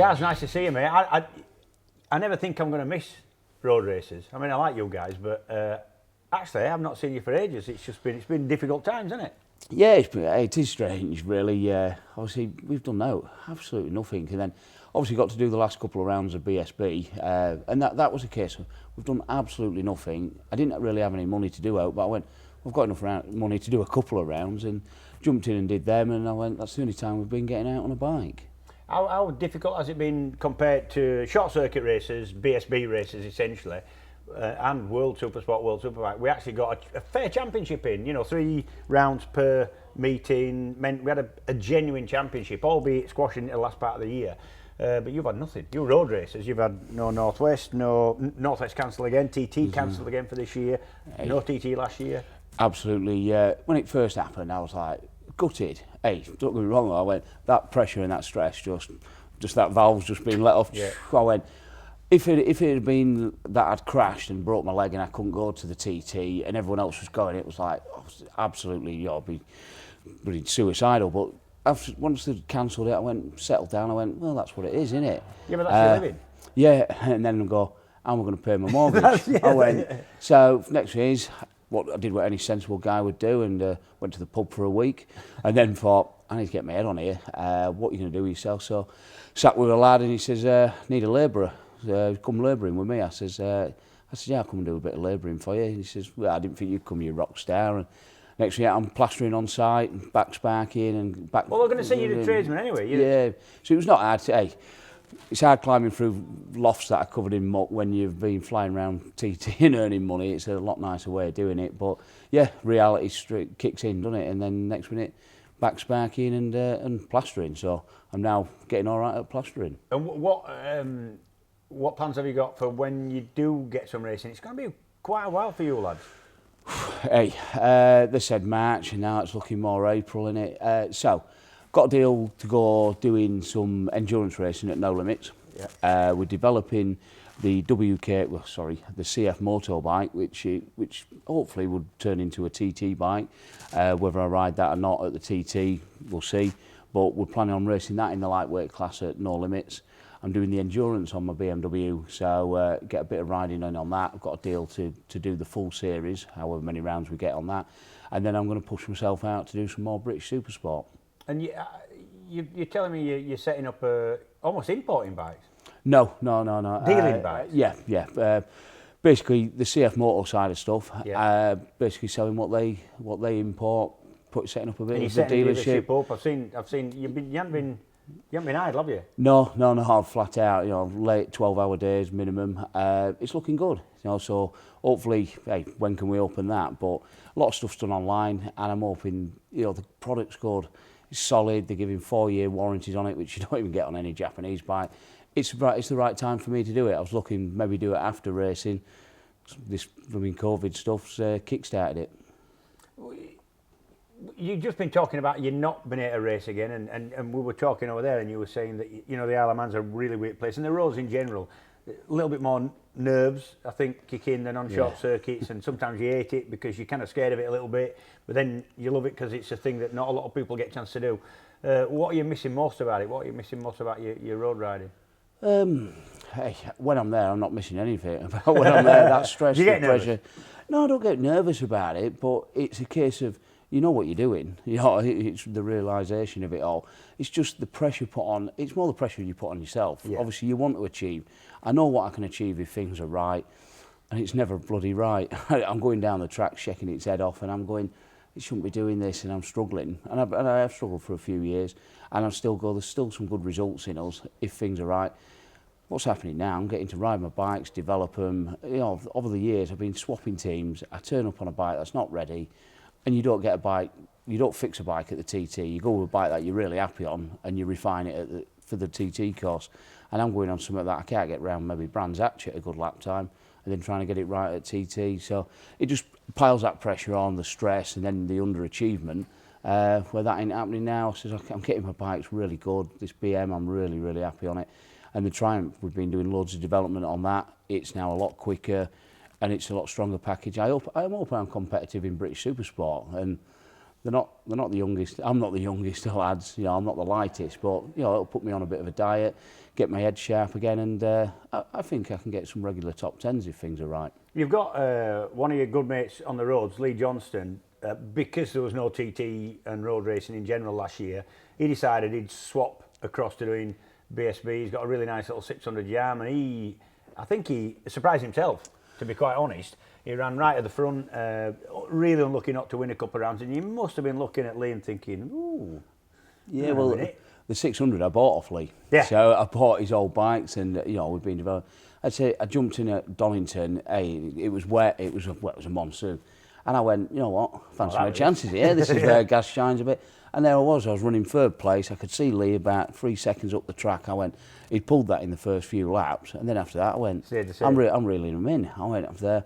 Gaz, nice to see you, mate. I never think I'm going to miss road races. I mean, I like you guys, but actually, I've not seen you for ages. It's been difficult times, hasn't it? Yeah, it is strange, really. Obviously, we've done absolutely nothing, and then obviously got to do the last couple of rounds of BSB, and that was the case. We've done absolutely nothing. I didn't really have any money to do out, but I went, we've got enough money to do a couple of rounds, and jumped in and did them, and I went, that's the only time we've been getting out on a bike. How difficult has it been compared to short circuit races, BSB races essentially, and World Supersport, World Superbike? We actually got a fair championship in, 3 rounds per meeting, meant we had a genuine championship, albeit squashing the last part of the year. But you've had nothing. You road races, you've had no Northwest cancelled again, TT cancelled again for this year, no TT last year. Absolutely, when it first happened, I was like, gutted. Hey, don't get me wrong, I went, that pressure and that stress, just that valve's just been let off. Yeah. I went, if it had been that I'd crashed and broke my leg and I couldn't go to the TT and everyone else was going, it was like, absolutely, be suicidal. But once they'd cancelled it, I went, settled down, I went, well, that's what it is, isn't it? Yeah, but that's your living. Yeah, and then I go, how am I going to pay my mortgage? I went, so next thing is, I did what any sensible guy would do, and went to the pub for a week, and then thought, I need to get my head on here. What are you going to do with yourself? So sat with a lad and he says, need a labourer. Come labouring with me. I said, yeah, I'll come and do a bit of labouring for you. And he says, well, I didn't think you'd come, you rock star. And next thing I'm plastering on site, and back sparking and back. Well, they're going to say you're a tradesman anyway. Yeah, so it was not hard. Hey, it's hard climbing through lofts that are covered in muck when you've been flying around TT and earning money. It's a lot nicer way of doing it. But yeah, reality kicks in, doesn't it? And then next minute, back sparking and plastering. So I'm now getting all right at plastering. And what plans have you got for when you do get some racing? It's going to be quite a while for you lads. Hey, they said March, and now it's looking more April, innit? So, got a deal to go doing some endurance racing at No Limits. Yeah. We're developing the the CF motorbike, which hopefully would turn into a TT bike. Whether I ride that or not at the TT, we'll see. But we're planning on racing that in the lightweight class at No Limits. I'm doing the endurance on my BMW, so get a bit of riding on that. I've got a deal to do the full series, however many rounds we get on that. And then I'm going to push myself out to do some more British Supersport. And you're telling me you're setting up almost importing bikes? No. Dealing bikes? Yeah. Basically, the CF motor side of stuff. Yeah. Basically selling what they import, setting up a bit of a dealership. Up. I've seen you haven't been idle, have you? No, flat out. Late 12-hour days minimum. It's looking good. So hopefully, hey, when can we open that? But a lot of stuff's done online, and I'm hoping, the product's good. It's solid. They're giving 4-year warranties on it, which you don't even get on any Japanese bike. It's the right time for me to do it. I was looking maybe do it after racing. This COVID stuff's kick-started it. You've just been talking about you not being able to race again, and we were talking over there, and you were saying that the Isle of Man's a really weird place, and the roads in general, a little bit more nerves, I think, kick in than on short circuits, and sometimes you hate it because you're kind of scared of it a little bit, but then you love it because it's a thing that not a lot of people get a chance to do. What are you missing most about it? What are you missing most about your road riding? Hey, when I'm there, I'm not missing anything. When I'm there, that stress, do you get pressure. Nervous? No, I don't get nervous about it, but it's a case of, you know what you're doing. It's the realisation of it all. It's just the pressure put on. It's more the pressure you put on yourself. Yeah. Obviously, you want to achieve. I know what I can achieve if things are right, and it's never bloody right. I'm going down the track, shaking its head off, and I'm going, it shouldn't be doing this, and I'm struggling. And I have struggled for a few years, and I still go, there's still some good results in us if things are right. What's happening now, I'm getting to ride my bikes, develop them. Over the years, I've been swapping teams. I turn up on a bike that's not ready, and you don't get a bike, you don't fix a bike at the TT. You go with a bike that you're really happy on, and you refine it for the TT course. And I'm going on something that I can't get round, maybe Brands Hatch at a good lap time, and then trying to get it right at TT. So it just piles that pressure on, the stress, and then the underachievement. Where that ain't happening now, I says, I'm getting my bikes really good. This BM, I'm really, really happy on it. And the Triumph, we've been doing loads of development on that. It's now a lot quicker, and it's a lot stronger package. I'm hoping I'm competitive in British Supersport, and they're not the youngest. I'm not the youngest of lads. You know, I'm not the lightest, but you know, it'll put me on a bit of a diet, get my head sharp again, and I think I can get some regular top tens if things are right. You've got one of your good mates on the roads, Lee Johnston. Because there was no TT and road racing in general last year, he decided he'd swap across to doing BSB. He's got a really nice little 600 Yam, and I think he surprised himself, to be quite honest. He ran right at the front, really unlucky not to win a couple of rounds, and you must have been looking at Lee and thinking, ooh. Yeah, well, the 600 I bought off Lee. Yeah. So I bought his old bikes, and you know, we've been developing. I'd say I jumped in at Donington. It was wet. It was a monsoon. And I went, you know what, fancy my chances here. This is where gas shines a bit. And there I was running third place. I could see Lee about 3 seconds up the track. I went, he'd pulled that in the first few laps. And then after that, I went, I'm reeling him in. I went up there.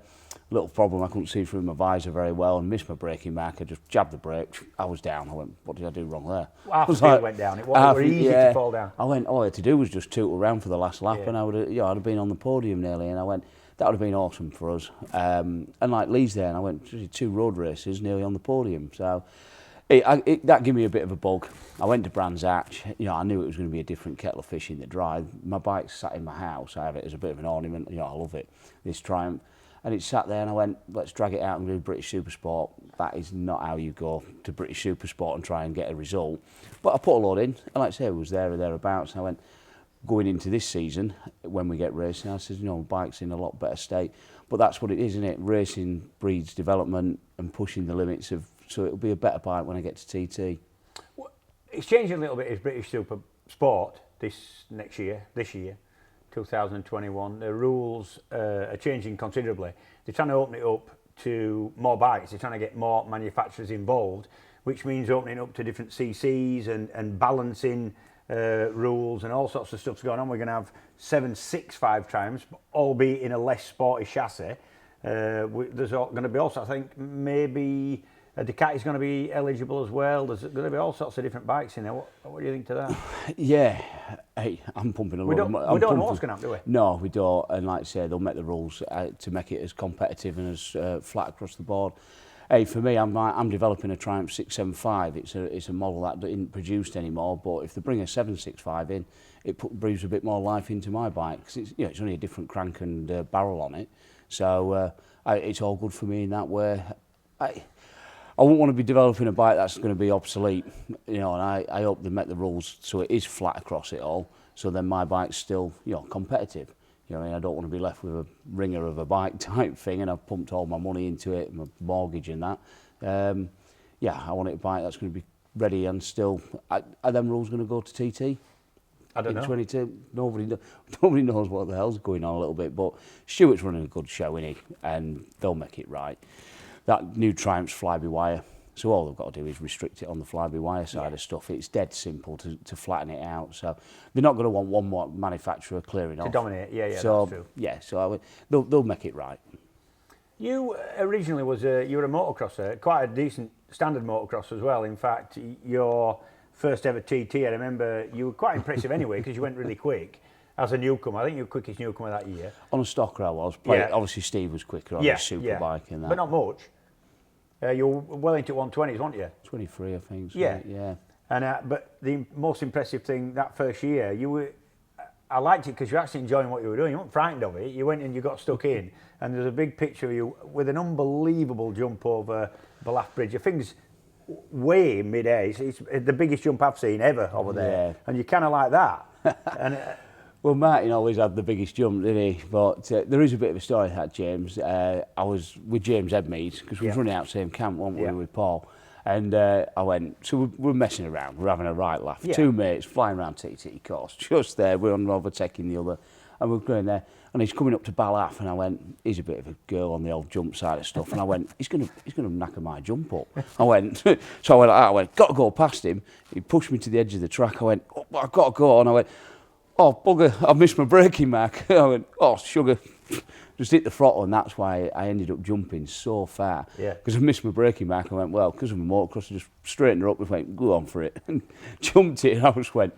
Little problem, I couldn't see through my visor very well and missed my braking mark. I just jabbed the brake. I was down. I went, what did I do wrong there? Half the field went down. It was easy to fall down. I went, all I had to do was just tootle around for the last lap, and I'd have been on the podium nearly. And I went, that would have been awesome for us. And like Lee's there, and I went 2 road races nearly on the podium. So that gave me a bit of a bug. I went to Brands Hatch. You know, I knew it was going to be a different kettle of fish in the drive. My bike's sat in my house. I have it as a bit of an ornament. You know, I love it. This Triumph. And it sat there, and I went, let's drag it out and do British Supersport. That is not how you go to British Supersport and try and get a result. But I put a load in, and like I say, I was there or thereabouts. And I went, going into this season, when we get racing, I said, you know, bike's in a lot better state. But that's what it is, isn't it? Racing breeds development and pushing the limits of, so it'll be a better bike when I get to TT. Well, it's changing a little bit as British Supersport this year, 2021. The rules are changing considerably. They're trying to open it up to more bikes. They're trying to get more manufacturers involved, which means opening up to different CCs and balancing rules and all sorts of stuff's going on. We're going to have 765 Triumphs, albeit in a less sporty chassis. There's going to be also, I think, maybe a Ducati's going to be eligible as well. There's going to be all sorts of different bikes in there. What do you think to that? Yeah, hey, I'm pumping a lot of money. We don't know what's going to happen, do we? No, we don't. And like I say, they'll make the rules to make it as competitive and as flat across the board. Hey, for me, I'm developing a Triumph 675. It's a model that isn't produced anymore. But if they bring a 765 in, it breathes a bit more life into my bike, because it's only a different crank and barrel on it. So it's all good for me in that way. I wouldn't want to be developing a bike that's going to be obsolete, you know. And I hope they make the rules so it is flat across it all. So then my bike's still, you know, competitive. You know, I mean, I don't want to be left with a ringer of a bike type thing, and I've pumped all my money into it, my mortgage and that. Yeah, I want a bike that's going to be ready and still. Are them rules going to go to TT? I don't know. 22, nobody knows what the hell's going on a little bit, but Stuart's running a good show, isn't he? And they'll make it right. That new Triumph's fly-by-wire, so all they've got to do is restrict it on the fly-by-wire side of stuff. It's dead simple to flatten it out. So they're not going to want one more manufacturer clearing off. To dominate, yeah, so, that's true. Yeah, so they'll make it right. You originally you were a motocrosser, quite a decent standard motocross as well. In fact, your first ever TT, I remember you were quite impressive anyway, because you went really quick as a newcomer. I think you were quickest newcomer that year. On a stocker I was. Obviously Steve was quicker on his superbike and that. But not much. You were well into 120s, weren't you? 23, I think. So, yeah. And but the most impressive thing that first year, I liked it because you were actually enjoying what you were doing. You weren't frightened of it. You went and you got stuck in, and there's a big picture of you with an unbelievable jump over Ballaugh Bridge. I think it's way mid-air. It's the biggest jump I've seen ever over there. Yeah. And you kind of like that. And well, Martin always had the biggest jump, didn't he? But there is a bit of a story that James. I was with James Edmead, because we was running out the same camp, weren't we, with Paul? And I went, so we're messing around, we're having a right laugh. Yeah. 2 mates flying around TT course, just there, we're overtaking the other, and we're going there. And he's coming up to Ballaugh, and I went, he's a bit of a girl on the old jump side of stuff. And I went, he's gonna knacker my jump up. I went, so I went, got to go past him. He pushed me to the edge of the track. I went, oh, I've got to go. And I went, oh, bugger, I've missed my braking mark. I went, oh, sugar. Just hit the throttle, and that's why I ended up jumping so far. Yeah. Because I missed my braking mark. I went, well, because I'm a motocross, I just straightened her up and went, go on for it. And jumped it, and I just went,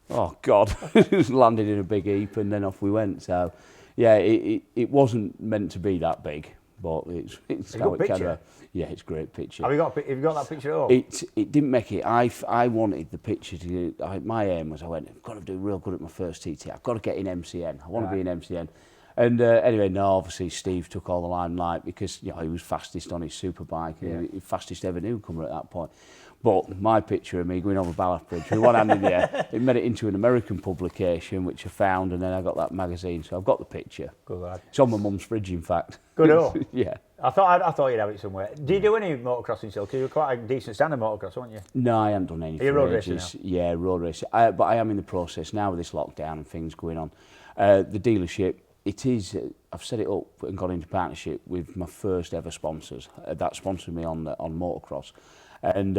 oh, God. Just landed in a big heap, and then off we went. So, yeah, it wasn't meant to be that big. but it's a how good it kind picture. of, yeah, it's a great picture. Have you got that picture at home? It didn't make it. I wanted the picture to. My aim was I went, I've got to do real good at my first TT. I've got to get in MCN. I want to be in MCN. And anyway, no, obviously Steve took all the limelight because he was fastest on his superbike, and fastest ever newcomer at that point. But my picture of me going over Ballaugh Bridge with one hand in the air, it made it into an American publication, which I found, and then I got that magazine. So I've got the picture. Good lad. It's on my mum's fridge, in fact. Good oh. Yeah. I thought you'd have it somewhere. Do you do any motocrossing still? Because you were quite a decent standard motocross, weren't you? No, I haven't done any. Are you road racing now? Yeah, road racing. But I am in the process now with this lockdown and things going on. The dealership, it is. I've set it up and got into partnership with my first ever sponsors. That sponsored me on motocross, and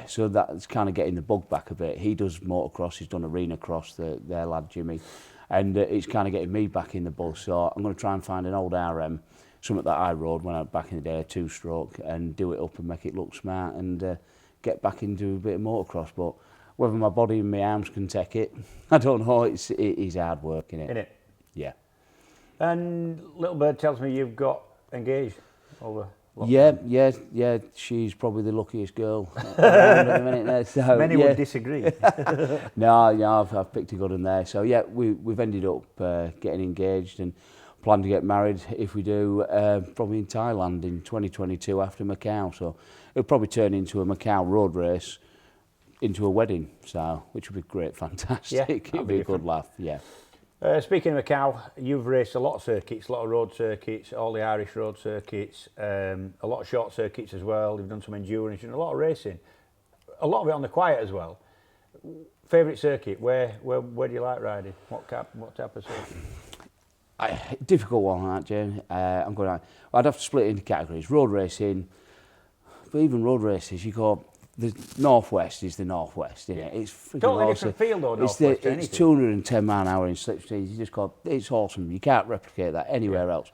so that's kind of getting the bug back a bit. He does motocross. He's done arena cross. Their lad Jimmy, and it's kind of getting me back in the buzz. So I'm going to try and find an old RM. Something that I rode when I back in the day, a two-stroke, and do it up and make it look smart and get back into a bit of motocross. But whether my body and my arms can take it, I don't know. It is hard work, innit? Innit? Yeah. And Little Bird tells me you've got engaged over lockdown. Yeah. She's probably the luckiest girl around at the minute there. So, Many would disagree. No, I've picked a good one there. So yeah, we've ended up getting engaged and plan to get married if we do, probably in Thailand in 2022 after Macau. So it'll probably turn into a Macau road race into a wedding, so which would be great, fantastic. It'll be a good laugh, yeah. Speaking of Macau, you've raced a lot of circuits, a lot of road circuits, all the Irish road circuits, a lot of short circuits as well. You've done some endurance, you've done a lot of racing, a lot of it on the quiet as well. Favourite circuit? Where do you like riding? What type of circuit? Difficult one, that, James. I'd have to split it into categories. Road racing, but even road races, you go. The Northwest is the Northwest, isn't it? It's freaking totally awesome. Different field, though. It's 210 mile an hour in slipstreams. You just go, it's awesome. You can't replicate that anywhere else.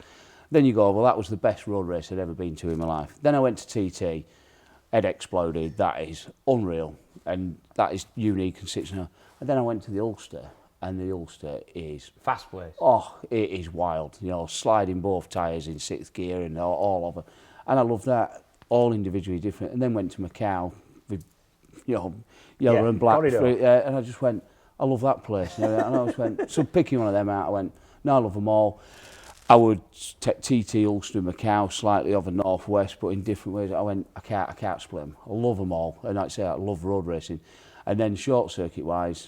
Then you go, well, that was the best road race I'd ever been to in my life. Then I went to TT, head exploded. That is unreal, and that is unique and sits. And then I went to the Ulster. And the Ulster is fast place. Oh, it is wild. Sliding both tyres in sixth gear and all over. And I love that. All individually different. And then went to Macau with, yellow and black. And I just went, I love that place. And I just went, so picking one of them out, I went, no, I love them all. I would take TT, Ulster, Macau, slightly over Northwest, but in different ways. I went, I can't split them. I love them all. And like I say, I love road racing. And then short circuit wise,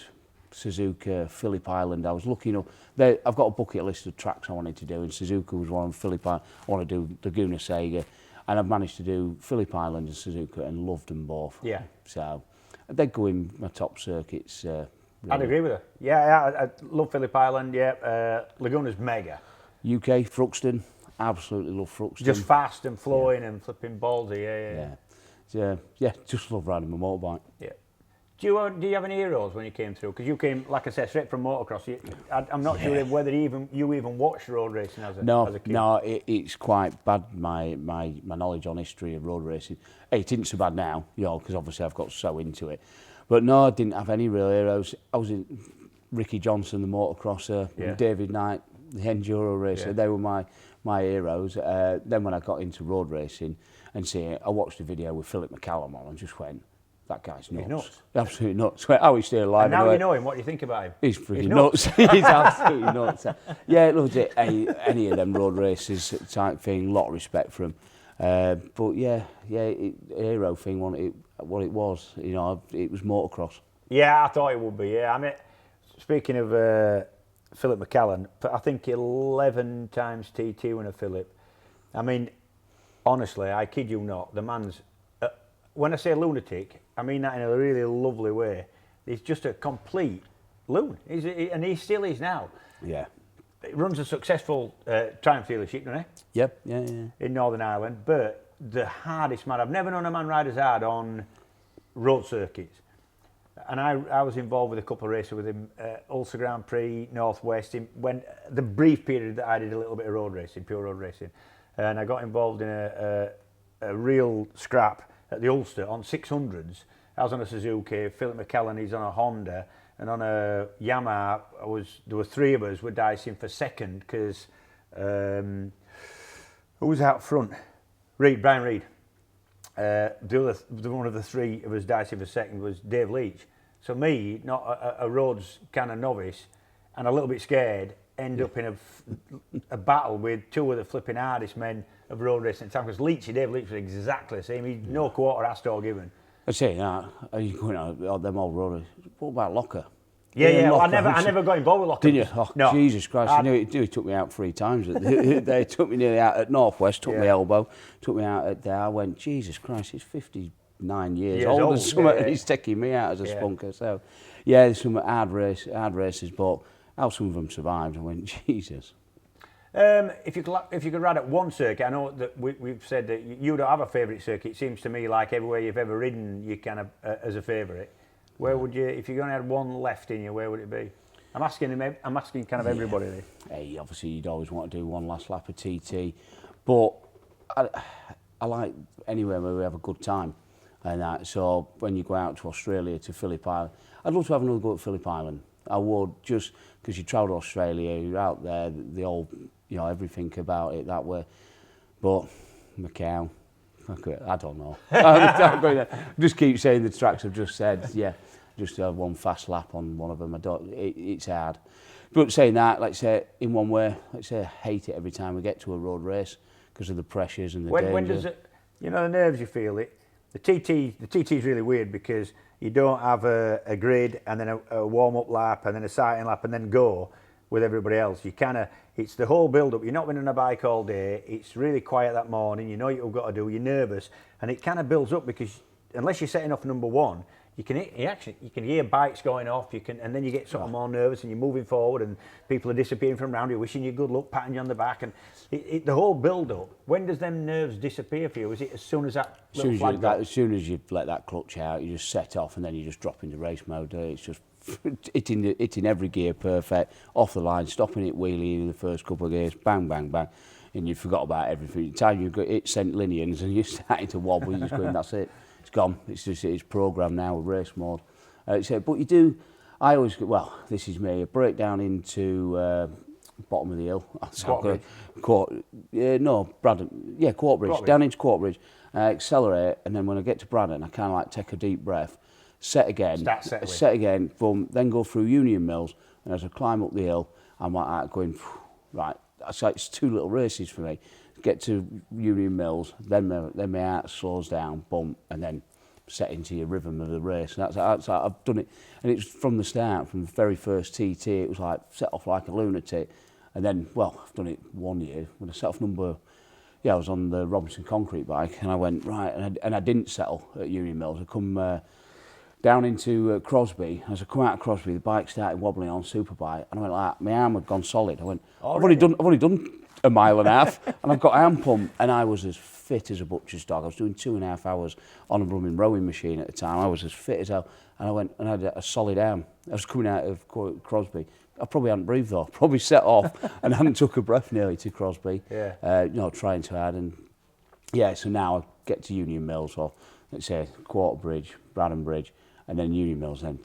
Suzuka, Phillip Island. I was looking up. I've got a bucket list of tracks I wanted to do, and Suzuka was one. Phillip Island, I want to do Laguna Seca, and I've managed to do Phillip Island and Suzuka, and loved them both. Yeah. So they'd go in my top circuits. Really. I'd agree with her. Yeah, I love Phillip Island. Yeah, Laguna's mega. UK, Thruxton, absolutely love Thruxton. Just fast and flowing and flipping ballsy. Yeah, just love riding my motorbike. Yeah. Do you have any heroes when you came through? Because you came, like I said, straight from motocross. I'm not sure whether you even watched road racing as a kid. No, it's quite bad, my knowledge on history of road racing. It isn't so bad now, because obviously I've got so into it. But no, I didn't have any real heroes. I was in Ricky Johnston, the motocrosser, and David Knight, the enduro racer. Yeah. They were my heroes. Then when I got into road racing I watched a video with Philip McCallum on and just went, that guy's nuts. He's nuts. Absolutely nuts. How he's still alive. And now you know him, what do you think about him? He's freaking nuts. He's absolutely nuts. Yeah, loves it. Any of them road races type thing, a lot of respect for him. But a hero thing, what it was, it was motocross. Yeah, I thought it would be, yeah. I mean, speaking of Philip McCallan, I think 11 times TT winner Philip. I mean, honestly, I kid you not, the man's, when I say lunatic, I mean that in a really lovely way. He's just a complete loon, and he still is now. Yeah. He runs a successful Triumph dealership, doesn't he? Yep, yeah. In Northern Ireland, but the hardest man, I've never known a man ride as hard on road circuits. And I was involved with a couple of races with him, Ulster Grand Prix, Northwest, when the brief period that I did a little bit of road racing, pure road racing. And I got involved in a real scrap at the Ulster on 600s. I was on a Suzuki, Philip McCallan, he's on a Honda, and on a Yamaha, there were three of us were dicing for second because Who was out front? Brian Reid. One of the three of us dicey for second was Dave Leach. So me, not a roads kind of novice, and a little bit scared, end up in a battle with two of the flipping hardest men of road racing at the time. Because Dave Leach was exactly the same. He'd no quarter asked or given. I say that. Are you going on them old road? What about Locker? Yeah. Well, I never got involved with Locker. Didn't you? Oh, no. Jesus Christ! He took me out 3 times. They took me nearly out at Northwest. Took my elbow. Took me out at there. I went, Jesus Christ! He's 59 years old. And he's taking me out as a spunker. So, yeah, there's some hard races, but how some of them survived. I went, Jesus. If you could ride at one circuit, I know that we've said that you don't have a favourite circuit. It seems to me like everywhere you've ever ridden, you kind of as a favourite. Where would you, if you're going to have one left in you, where would it be? I'm asking kind of everybody this. Hey, obviously you'd always want to do one last lap of TT, but I like anywhere where we have a good time, and that. So when you go out to Australia, to Phillip Island, I'd love to have another go at Phillip Island. I would, just because you travel to Australia, you're out there, the old, everything about it that way. But Macau, I don't know. I'm going to just keep saying the tracks I've just said. Yeah, just to have one fast lap on one of them. It's hard. But saying that, let's say in one way, let's say I hate it every time we get to a road race because of the pressures and the danger. When does it, the nerves you feel it? The TT is really weird because you don't have a grid and then a warm-up lap and then a sighting lap and then go with everybody else. You it's the whole build-up. You're not been on a bike all day. It's really quiet that morning. You know what you've got to do. You're nervous, and it kind of builds up because unless you're setting off number one, you can hear bikes going off. And then you get sort of more nervous, and you're moving forward, and people are disappearing from around you, wishing you good luck, patting you on the back, and the whole build-up. When does them nerves disappear for you? Is it as soon as that little flag goes? As soon as you let that clutch out, you just set off, and then you just drop into race mode. It's just hitting every gear perfect, off the line, stopping it wheelie in the first couple of gears, bang, bang, bang, and you forgot about everything. By the time you've got it sent linears and you're starting to wobble, you're just going, that's it. It's gone. It's programmed now with race mode. But you do. I always go, well, this is me. A breakdown into bottom of the hill. Quarterbridge. Down into Quarterbridge. Accelerate, and then when I get to Braddon, I kind of like take a deep breath, set again, boom, then go through Union Mills, and as I climb up the hill, I'm like that going, right. So it's 2 little races for me. Get to Union Mills, then my heart slows down, bump, and then set into your rhythm of the race. And that's I've done it, and it's from the start, from the very first TT. It was like set off like a lunatic, and then I've done it one year when I set off I was on the Robinson concrete bike, and I went right, and I didn't settle at Union Mills. I come down into Crosby. As I come out of Crosby, the bike started wobbling on Superbike, and I went like that. My arm had gone solid. I went, I've only done a mile and a half, and I've got arm pump, and I was as fit as a butcher's dog. I was doing 2.5 hours on a blooming rowing machine at the time. I was as fit as hell, and I went and I had a solid arm. I was coming out of Crosby. I probably hadn't breathed though. Probably set off and hadn't took a breath nearly to Crosby. Trying too hard, and so now I get to Union Mills, or let's say Quarterbridge, Braddon Bridge, and then Union Mills. Then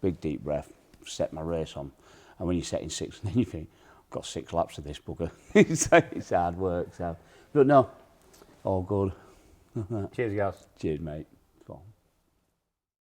big deep breath, set my race on, and when you're setting 6, then you think, got 6 laps of this bugger. It's hard work, so. But no, all good. Cheers, guys. Cheers, mate.